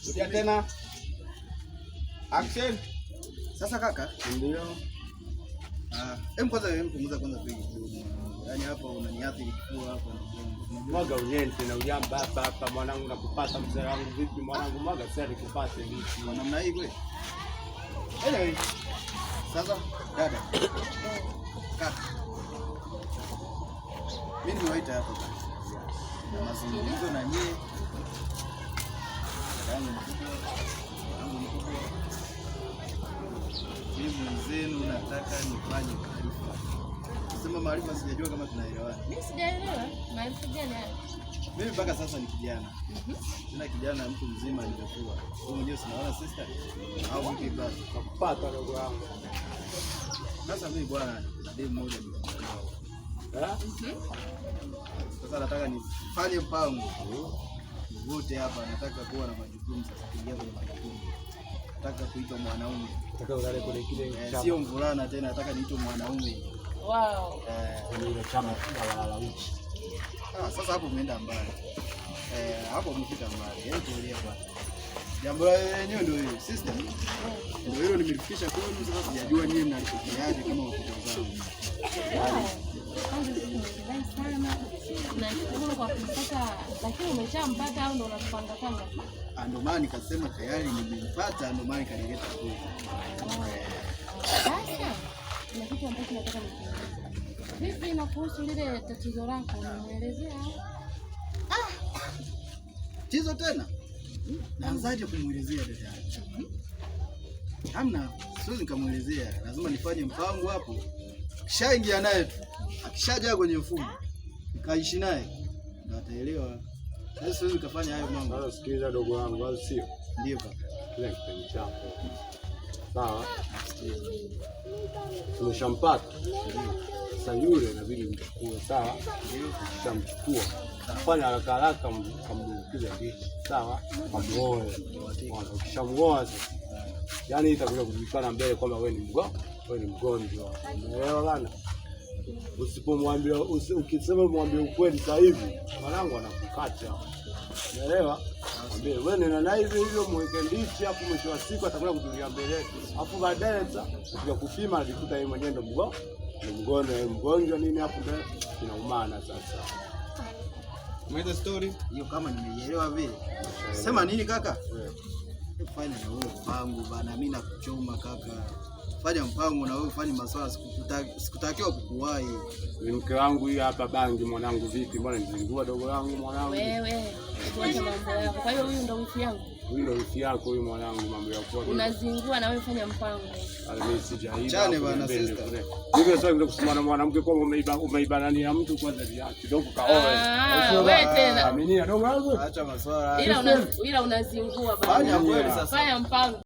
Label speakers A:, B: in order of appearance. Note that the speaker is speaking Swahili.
A: Rudia tena. Action.
B: Sasa kaka,
A: Ndio.
B: Kwanza wewe mpunguza kwanza bei kidogo. Yaani hapa unaniathiri kifua hapa.
A: Mwaga unyente na ujamba hapa mwanangu nakupata mzee wangu vipi mwanangu mwaga sasa nikupate vipi.
B: Kwa namna hii kweli? Anyway. Sasa dada. Kaka. Mimi nimewaita hapa bwana. Na mazungumzo na nyie. Yangu mkubwa. Mimi zenu nataka nifanye maarifa. Sema maarifa sijajua kama tunaelewana.
C: Mimi sijaelewa. Maarifa gani haya?
B: Mimi mpaka sasa ni kijana. Sina kijana mtu mzima nimekuwa. Wewe mwenyewe unaona sister au mke basi
A: Nakupata ndugu wangu.
B: Sasa mimi bwana demu mmoja ndio. Sasa nataka nifanye mpango. Wote hapa nataka kuwa na majukumu sasa kuingia kwenye majukumu. Nataka kuitwa mwanaume.
A: Nataka ulale kule kile
B: chama. Sio mvulana tena, nataka niitwe mwanaume.
C: Wow.
A: Kwenye ile chama la walala uchi.
B: Sasa hapo umeenda mbali. Hapo umefika mbali. Yaani tuelewe bwana. Jambo lenyewe ndio hiyo. System. Ndio hilo nimelifikisha kwenu sasa sijajua nyinyi mnalipokeaje kama watoto zangu.
C: Nashukuru kwa kupata, lakini umeshampata au ndo unapanga panga?
B: Ndio maana nikasema tayari nimempata, ndio maana nikalileta kwenu.
C: Sasa kuna kitu ambacho nataka nikuulize. Vipi na kuhusu lile tatizo lako unamuelezea?
B: Tatizo tena? Naanzaje kumuelezea dada? Hamna, siwezi nikamuelezea. Lazima nifanye mpango hapo. Kishaingia naye tu. Akishaja kwenye mfumo. Nikaishi naye. Ndio ataelewa. Sasa siwezi kufanya hayo mambo.
A: Sasa sikiliza dogo wangu, au sio?
B: Ndio kaka.
A: Kile kipenzi chako. Sawa? Tumeshampata. Sasa yule inabidi mchukue, sawa? Tutamchukua. Fanya haraka haraka kumdumbukiza ndicho. Sawa? Amuoe. Ukishamuoa sasa. Yaani itakuja kujulikana mbele kwamba wewe ni mgonjwa. Umeelewa bana? Usipomwambia ukisema mwambie ukweli sasa hivi, mwanangu anakukata. Umeelewa? Mwambie wewe nenda na hivi hivyo mweke ndichi hapo, mwisho wa siku atakuja kutulia mbele. Alafu baadaye sasa ukija kupima alikuta yeye mwenyewe ndo mgonjwa nini hapo ndio inaumana sasa.
B: Umeita story hiyo kama nimeielewa vile. Sema nini kaka? Fanya na wewe mpango bana, mimi nakuchoma kaka. Fanya mpango na wewe ufanye maswala, sikutakiwa kukuwahi.
A: Ni mke wangu hii hapa bangi mwanangu vipi? Mbona nizingua dogo langu mwanangu?
C: Wewe, tuache mambo yako. Kwa hiyo huyu ndo wifi yangu.
A: Huyu ndo wifi yako huyu mwanangu, mambo yako.
C: Unazingua na wewe fanya mpango.
A: Mimi sijaiba.
B: Chane bana sister.
A: Hivi sasa ndio kusimama mwanamke kwa umeibana ni ya mtu kwanza kidogo kaoe.
C: Wewe tena.
A: Aminia dogo wangu.
B: Acha maswala.
C: Ila unazingua bana.
B: Fanya kweli sasa.
C: Fanya mpango.